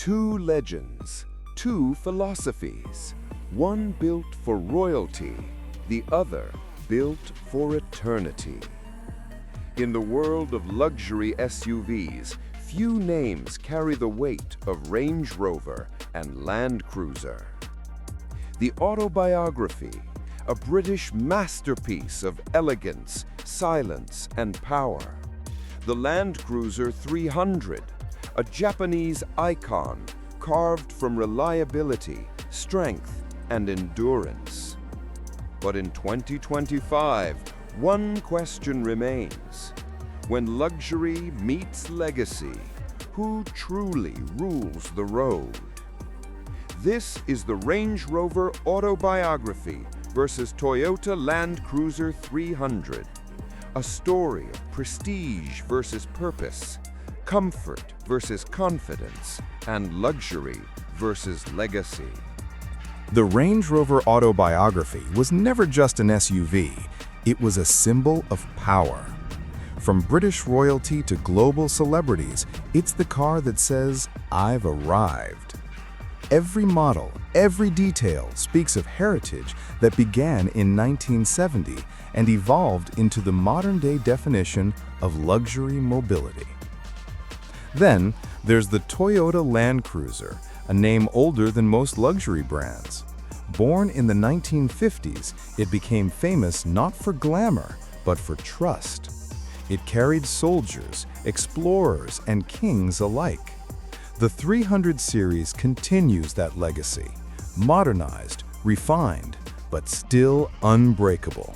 Two legends, two philosophies, one built for royalty, the other built for eternity. In the world of luxury SUVs, few names carry the weight of Range Rover and Land Cruiser. The Autobiography, a British masterpiece of elegance, silence, and power. The Land Cruiser 300, a Japanese icon carved from reliability, strength, and endurance. But in 2025, one question remains. When luxury meets legacy, who truly rules the road? This is the Range Rover Autobiography versus Toyota Land Cruiser 300. A story of prestige versus purpose, comfort versus confidence, and luxury versus legacy. The Range Rover Autobiography was never just an SUV, it was a symbol of power. From British royalty to global celebrities, it's the car that says, "I've arrived." Every model, every detail speaks of heritage that began in 1970 and evolved into the modern-day definition of luxury mobility. Then, there's the Toyota Land Cruiser, a name older than most luxury brands. Born in the 1950s, it became famous not for glamour, but for trust. It carried soldiers, explorers, and kings alike. The 300 series continues that legacy, modernized, refined, but still unbreakable.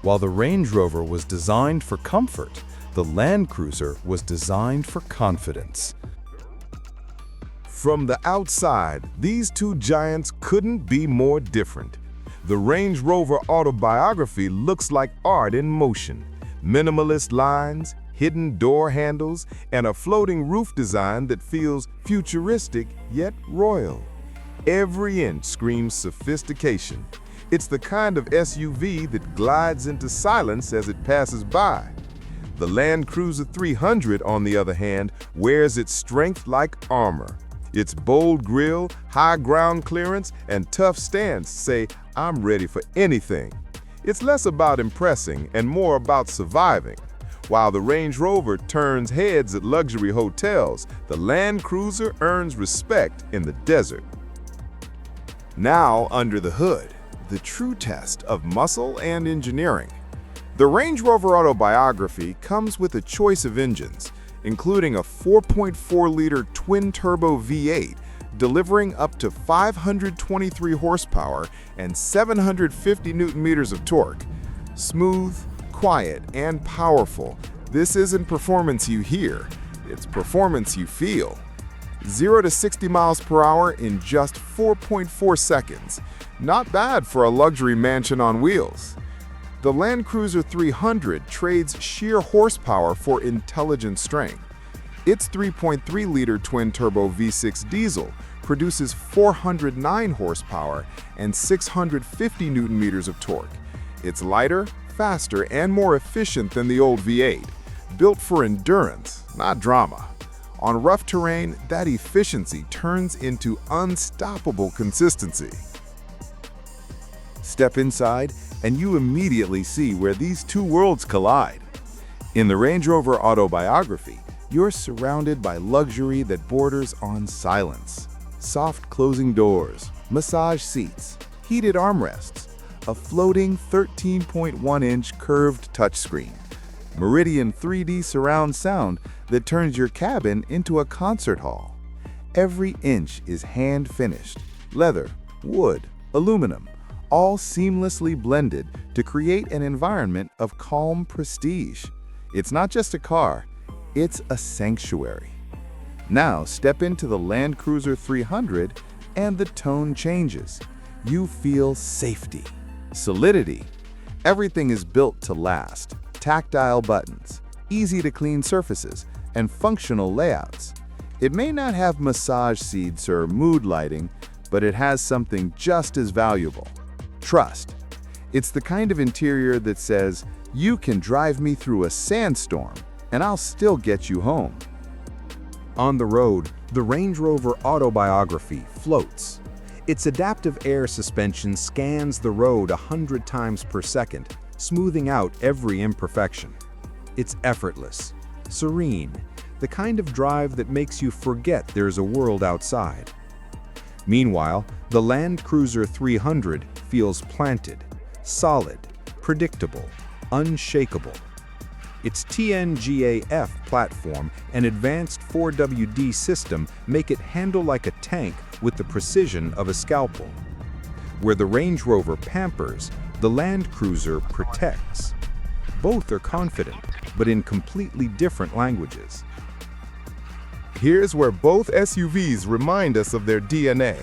While the Range Rover was designed for comfort, the Land Cruiser was designed for confidence. From the outside, these two giants couldn't be more different. The Range Rover Autobiography looks like art in motion. Minimalist lines, hidden door handles, and a floating roof design that feels futuristic yet royal. Every inch screams sophistication. It's the kind of SUV that glides into silence as it passes by. The Land Cruiser 300, on the other hand, wears its strength like armor. Its bold grille, high ground clearance, and tough stance say, "I'm ready for anything." It's less about impressing and more about surviving. While the Range Rover turns heads at luxury hotels, the Land Cruiser earns respect in the desert. Now, under the hood, the true test of muscle and engineering. The Range Rover Autobiography comes with a choice of engines, including a 4.4-liter twin-turbo V8, delivering up to 523 horsepower and 750 newton-meters of torque. Smooth, quiet, and powerful, this isn't performance you hear, it's performance you feel. 0 to 60 miles per hour in just 4.4 seconds. Not bad for a luxury mansion on wheels. The Land Cruiser 300 trades sheer horsepower for intelligent strength. Its 3.3-liter twin-turbo V6 diesel produces 409 horsepower and 650 newton-meters of torque. It's lighter, faster, and more efficient than the old V8, built for endurance, not drama. On rough terrain, that efficiency turns into unstoppable consistency. Step inside, and you immediately see where these two worlds collide. In the Range Rover Autobiography, you're surrounded by luxury that borders on silence. Soft closing doors, massage seats, heated armrests, a floating 13.1-inch curved touchscreen, Meridian 3D surround sound that turns your cabin into a concert hall. Every inch is hand-finished, leather, wood, aluminum, all seamlessly blended to create an environment of calm prestige. It's not just a car, it's a sanctuary. Now step into the Land Cruiser 300 and the tone changes. You feel safety, solidity. Everything is built to last. Tactile buttons, easy-to-clean surfaces, and functional layouts. It may not have massage seats or mood lighting, but it has something just as valuable: trust. It's the kind of interior that says, "You can drive me through a sandstorm, and I'll still get you home." On the road, the Range Rover Autobiography floats. Its adaptive air suspension scans the road 100 times per second, smoothing out every imperfection. It's effortless, serene, the kind of drive that makes you forget there's a world outside. Meanwhile, the Land Cruiser 300 feels planted, solid, predictable, unshakable. Its TNGA-F platform and advanced 4WD system make it handle like a tank with the precision of a scalpel. Where the Range Rover pampers, the Land Cruiser protects. Both are confident, but in completely different languages. Here's where both SUVs remind us of their DNA.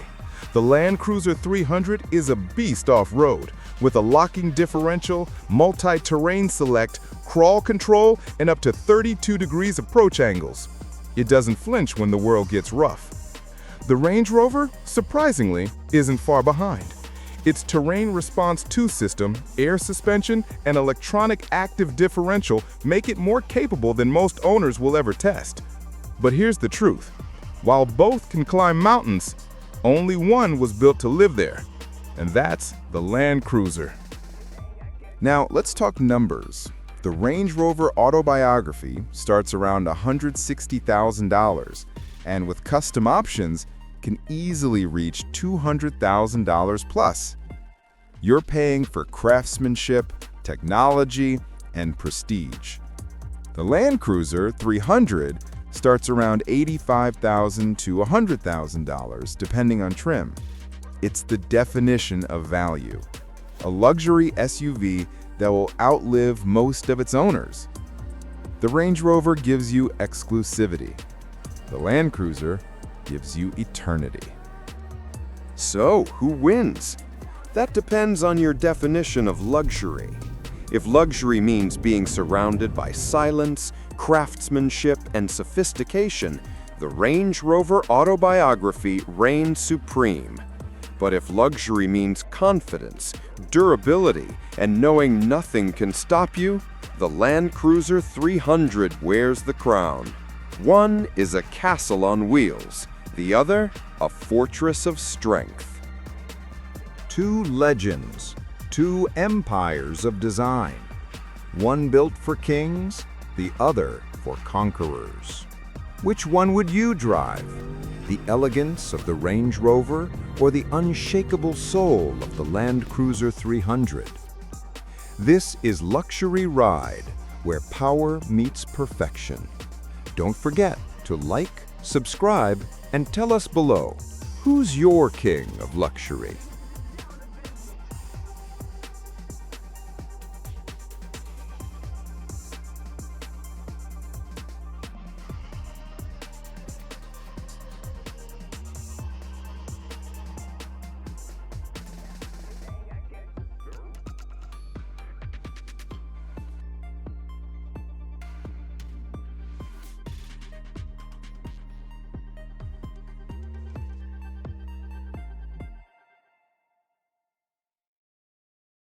The Land Cruiser 300 is a beast off-road, with a locking differential, multi-terrain select, crawl control, and up to 32 degrees approach angles. It doesn't flinch when the world gets rough. The Range Rover, surprisingly, isn't far behind. Its Terrain Response 2 system, air suspension, and electronic active differential make it more capable than most owners will ever test. But here's the truth. While both can climb mountains, only one was built to live there, and that's the Land Cruiser. Now, let's talk numbers. The Range Rover Autobiography starts around $160,000, and with custom options, can easily reach $200,000 plus. You're paying for craftsmanship, technology, and prestige. The Land Cruiser 300 starts around $85,000 to $100,000, depending on trim. It's the definition of value. A luxury SUV that will outlive most of its owners. The Range Rover gives you exclusivity. The Land Cruiser gives you eternity. So, who wins? That depends on your definition of luxury. If luxury means being surrounded by silence, craftsmanship, and sophistication, the Range Rover Autobiography reigns supreme. But if luxury means confidence, durability, and knowing nothing can stop you, the Land Cruiser 300 wears the crown. One is a castle on wheels, the other, a fortress of strength. Two legends, two empires of design. One built for kings, the other for conquerors. Which one would you drive? The elegance of the Range Rover or the unshakable soul of the Land Cruiser 300? This is Luxury Ride, where power meets perfection. Don't forget to like, subscribe, and tell us below, who's your king of luxury?